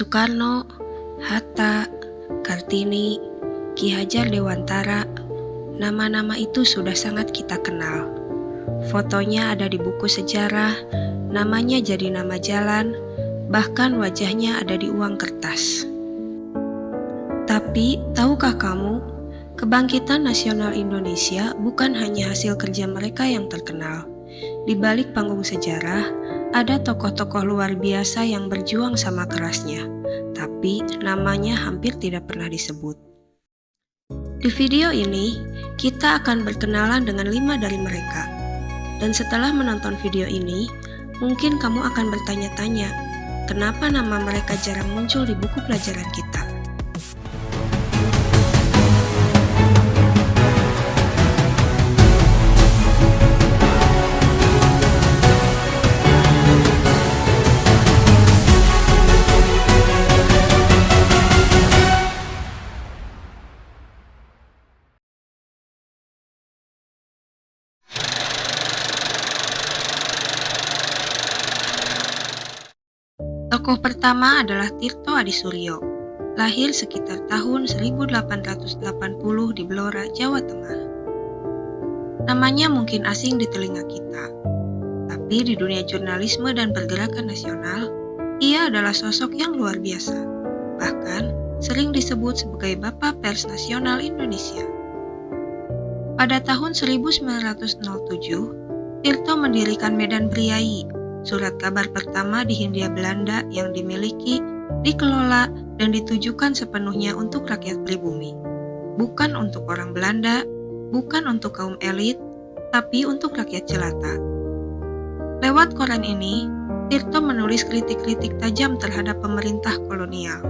Soekarno, Hatta, Kartini, Ki Hajar Dewantara, nama-nama itu sudah sangat kita kenal. Fotonya ada di buku sejarah, namanya jadi nama jalan, bahkan wajahnya ada di uang kertas. Tapi, tahukah kamu, kebangkitan nasional Indonesia bukan hanya hasil kerja mereka yang terkenal. Di balik panggung sejarah, ada tokoh-tokoh luar biasa yang berjuang sama kerasnya, tapi namanya hampir tidak pernah disebut. Di video ini, kita akan berkenalan dengan 5 dari mereka. Dan setelah menonton video ini, mungkin kamu akan bertanya-tanya, kenapa nama mereka jarang muncul di buku pelajaran kita? Tokoh pertama adalah Tirto Adisuryo, lahir sekitar tahun 1880 di Blora, Jawa Tengah. Namanya mungkin asing di telinga kita, tapi di dunia jurnalisme dan pergerakan nasional, ia adalah sosok yang luar biasa, bahkan sering disebut sebagai Bapak Pers Nasional Indonesia. Pada tahun 1907, Tirto mendirikan Medan Priai, surat kabar pertama di Hindia Belanda yang dimiliki, dikelola, dan ditujukan sepenuhnya untuk rakyat pribumi. Bukan untuk orang Belanda, bukan untuk kaum elit, tapi untuk rakyat jelata. Lewat koran ini, Tirto menulis kritik-kritik tajam terhadap pemerintah kolonial,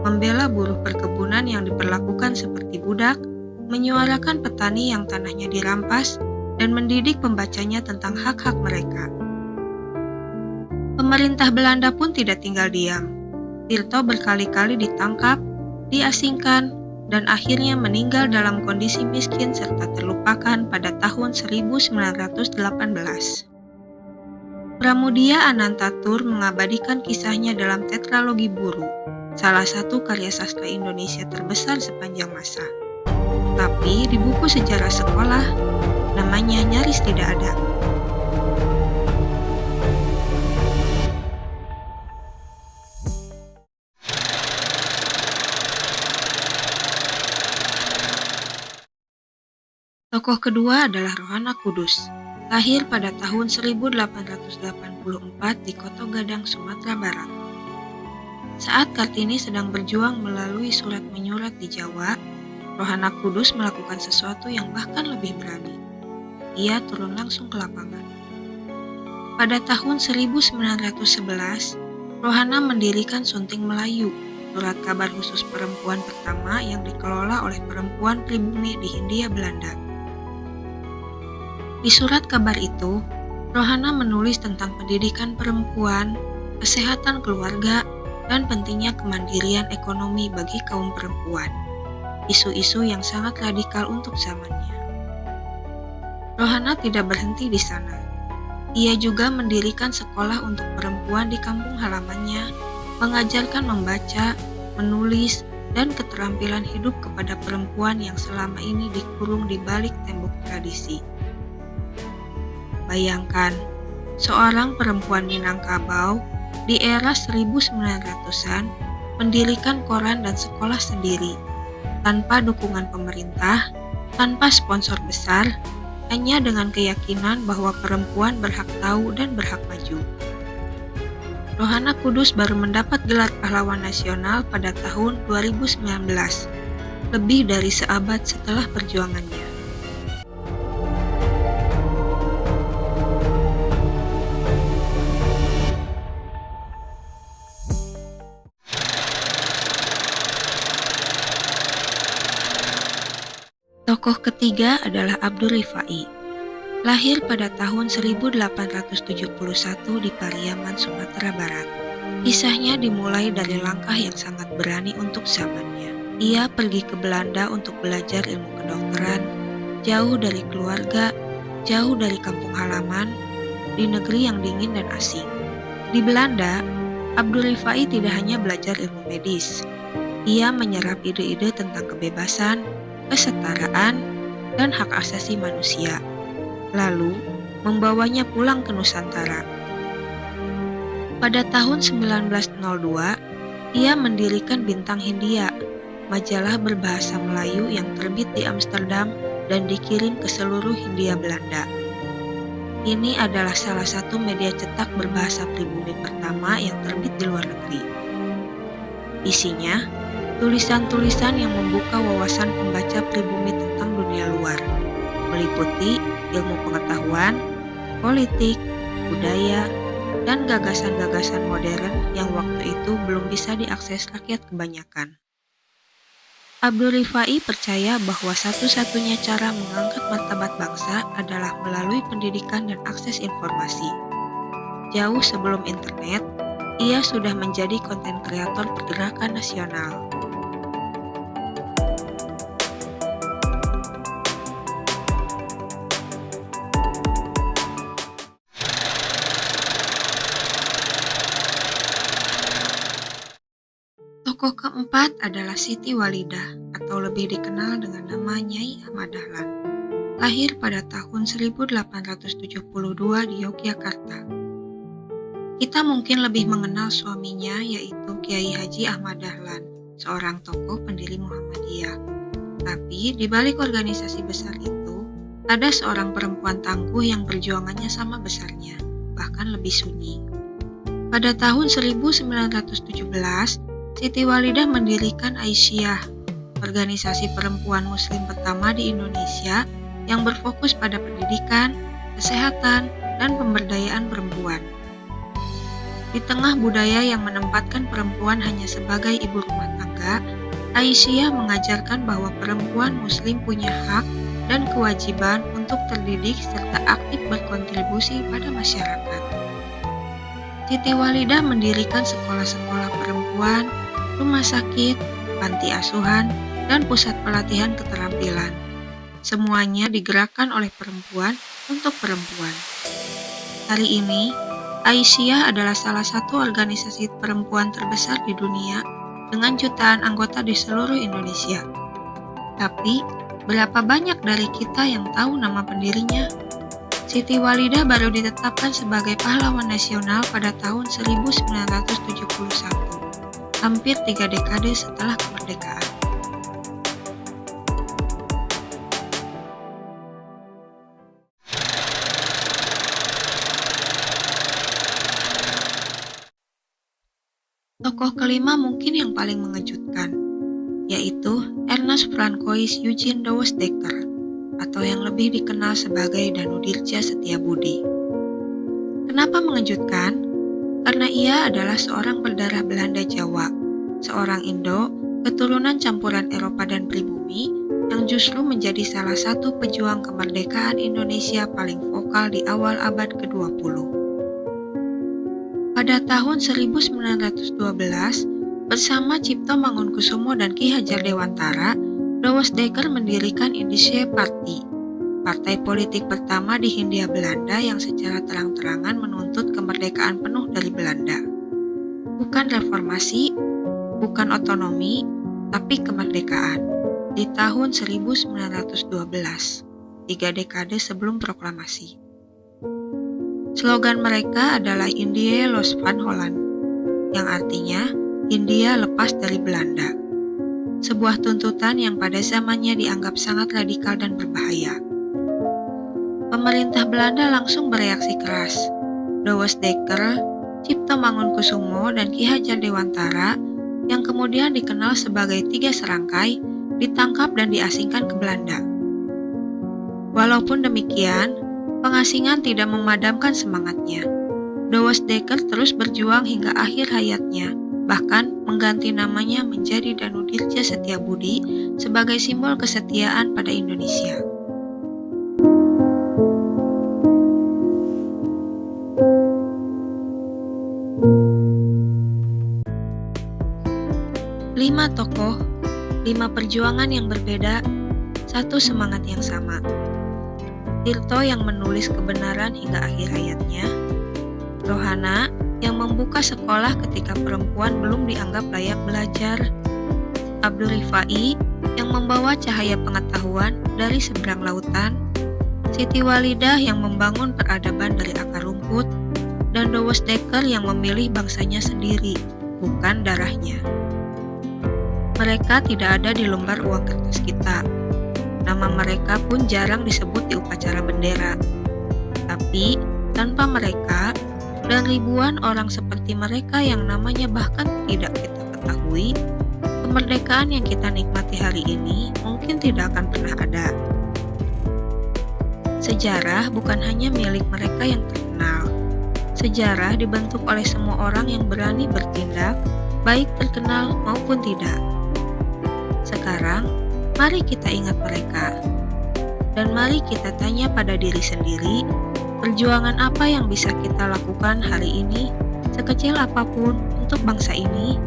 membela buruh perkebunan yang diperlakukan seperti budak, menyuarakan petani yang tanahnya dirampas, dan mendidik pembacanya tentang hak-hak mereka. Pemerintah Belanda pun tidak tinggal diam. Tirto berkali-kali ditangkap, diasingkan, dan akhirnya meninggal dalam kondisi miskin serta terlupakan pada tahun 1918. Pramudia Anantatur mengabadikan kisahnya dalam Tetralogi Buru, salah satu karya sastra Indonesia terbesar sepanjang masa. Tapi di buku sejarah sekolah, namanya nyaris tidak ada. Tokoh kedua adalah Rohana Kudus, lahir pada tahun 1884 di Koto Gadang, Sumatera Barat. Saat Kartini sedang berjuang melalui surat menyurat di Jawa, Rohana Kudus melakukan sesuatu yang bahkan lebih berani. Ia turun langsung ke lapangan. Pada tahun 1911, Rohana mendirikan Sunting Melayu, surat kabar khusus perempuan pertama yang dikelola oleh perempuan pribumi di Hindia Belanda. Di surat kabar itu, Rohana menulis tentang pendidikan perempuan, kesehatan keluarga, dan pentingnya kemandirian ekonomi bagi kaum perempuan. Isu-isu yang sangat radikal untuk zamannya. Rohana tidak berhenti di sana. Ia juga mendirikan sekolah untuk perempuan di kampung halamannya, mengajarkan membaca, menulis, dan keterampilan hidup kepada perempuan yang selama ini dikurung di balik tembok tradisi. Bayangkan, seorang perempuan Minangkabau di era 1900-an mendirikan koran dan sekolah sendiri, tanpa dukungan pemerintah, tanpa sponsor besar, hanya dengan keyakinan bahwa perempuan berhak tahu dan berhak maju. Rohana Kudus baru mendapat gelar pahlawan nasional pada tahun 2019, lebih dari seabad setelah perjuangannya. Tokoh ketiga adalah Abdul Rifai, lahir pada tahun 1871 di Pariaman, Sumatera Barat. Kisahnya dimulai dari langkah yang sangat berani untuk zamannya. Ia pergi ke Belanda untuk belajar ilmu kedokteran, jauh dari keluarga, jauh dari kampung halaman, di negeri yang dingin dan asing. Di Belanda, Abdul Rifai tidak hanya belajar ilmu medis, ia menyerap ide-ide tentang kebebasan, kesetaraan, dan hak asasi manusia, lalu membawanya pulang ke Nusantara. Pada tahun 1902, ia mendirikan Bintang Hindia, majalah berbahasa Melayu yang terbit di Amsterdam dan dikirim ke seluruh Hindia Belanda. Ini adalah salah satu media cetak berbahasa pribumi pertama yang terbit di luar negeri. Isinya, tulisan-tulisan yang membuka wawasan pembaca pribumi tentang dunia luar, meliputi ilmu pengetahuan, politik, budaya, dan gagasan-gagasan modern yang waktu itu belum bisa diakses rakyat kebanyakan. Abdul Rifai percaya bahwa satu-satunya cara mengangkat martabat bangsa adalah melalui pendidikan dan akses informasi. Jauh sebelum internet, ia sudah menjadi konten kreator pergerakan nasional. Tokoh keempat adalah Siti Walidah atau lebih dikenal dengan nama Nyai Ahmad Dahlan. Lahir pada tahun 1872 di Yogyakarta. Kita mungkin lebih mengenal suaminya yaitu Kiai Haji Ahmad Dahlan, seorang tokoh pendiri Muhammadiyah. Tapi di balik organisasi besar itu, ada seorang perempuan tangguh yang perjuangannya sama besarnya, bahkan lebih sunyi. Pada tahun 1917, Siti Walidah mendirikan Aisyah, organisasi perempuan muslim pertama di Indonesia yang berfokus pada pendidikan, kesehatan, dan pemberdayaan perempuan. Di tengah budaya yang menempatkan perempuan hanya sebagai ibu rumah tangga, Aisyah mengajarkan bahwa perempuan muslim punya hak dan kewajiban untuk terdidik serta aktif berkontribusi pada masyarakat. Siti Walidah mendirikan sekolah-sekolah perempuan, rumah sakit, panti asuhan, dan pusat pelatihan keterampilan. Semuanya digerakkan oleh perempuan untuk perempuan. Hari ini, Aisyah adalah salah satu organisasi perempuan terbesar di dunia dengan jutaan anggota di seluruh Indonesia. Tapi, berapa banyak dari kita yang tahu nama pendirinya? Siti Walidah baru ditetapkan sebagai pahlawan nasional pada tahun 1971. Hampir 3 dekade setelah kemerdekaan. Tokoh kelima mungkin yang paling mengejutkan, yaitu Ernest Francois Eugene Douwesdekker, atau yang lebih dikenal sebagai Danudirja Setiabudi. Kenapa mengejutkan? Karena ia adalah seorang berdarah Belanda Jawa, seorang Indo, keturunan campuran Eropa dan pribumi, yang justru menjadi salah satu pejuang kemerdekaan Indonesia paling vokal di awal abad ke-20. Pada tahun 1912, bersama Cipto Mangunkusumo dan Ki Hajar Dewantara, Douwesdekker mendirikan Indische Partij, partai politik pertama di Hindia Belanda yang secara terang-terangan menuntut kemerdekaan penuh dari Belanda. Bukan reformasi, bukan otonomi, tapi kemerdekaan. Di tahun 1912, 3 dekade sebelum proklamasi. Slogan mereka adalah Indië los van Holland, yang artinya Hindia lepas dari Belanda. Sebuah tuntutan yang pada zamannya dianggap sangat radikal dan berbahaya. Pemerintah Belanda langsung bereaksi keras. Douwesdekker, Cipto Mangunkusumo, dan Ki Hajar Dewantara, yang kemudian dikenal sebagai 3 serangkai, ditangkap dan diasingkan ke Belanda. Walaupun demikian, pengasingan tidak memadamkan semangatnya. Douwesdekker terus berjuang hingga akhir hayatnya, bahkan mengganti namanya menjadi Danudirja Setiabudi sebagai simbol kesetiaan pada Indonesia. Lima tokoh, 5 perjuangan yang berbeda, satu semangat yang sama. Tirto yang menulis kebenaran hingga akhir hayatnya, Rohana yang membuka sekolah ketika perempuan belum dianggap layak belajar, Abdul Rifai yang membawa cahaya pengetahuan dari seberang lautan, Siti Walidah yang membangun peradaban dari akar rumput, dan Dowes Dekker yang memilih bangsanya sendiri, bukan darahnya. Mereka tidak ada di lembar uang kertas kita. Nama mereka pun jarang disebut di upacara bendera. Tapi, tanpa mereka, dan ribuan orang seperti mereka yang namanya bahkan tidak kita ketahui, kemerdekaan yang kita nikmati hari ini mungkin tidak akan pernah ada. Sejarah bukan hanya milik mereka yang terkenal. Sejarah dibentuk oleh semua orang yang berani bertindak, baik terkenal maupun tidak. Sekarang, mari kita ingat mereka. Dan mari kita tanya pada diri sendiri, perjuangan apa yang bisa kita lakukan hari ini, sekecil apapun, untuk bangsa ini?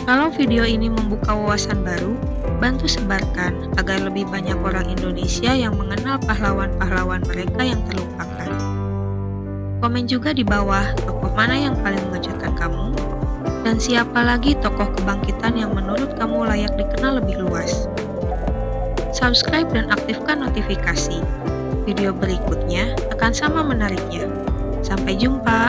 Kalau video ini membuka wawasan baru, bantu sebarkan agar lebih banyak orang Indonesia yang mengenal pahlawan-pahlawan mereka yang terlupakan. Komen juga di bawah tokoh mana yang paling mengejutkan kamu, dan siapa lagi tokoh kebangkitan yang menurut kamu layak dikenal lebih luas. Subscribe dan aktifkan notifikasi. Video berikutnya akan sama menariknya. Sampai jumpa.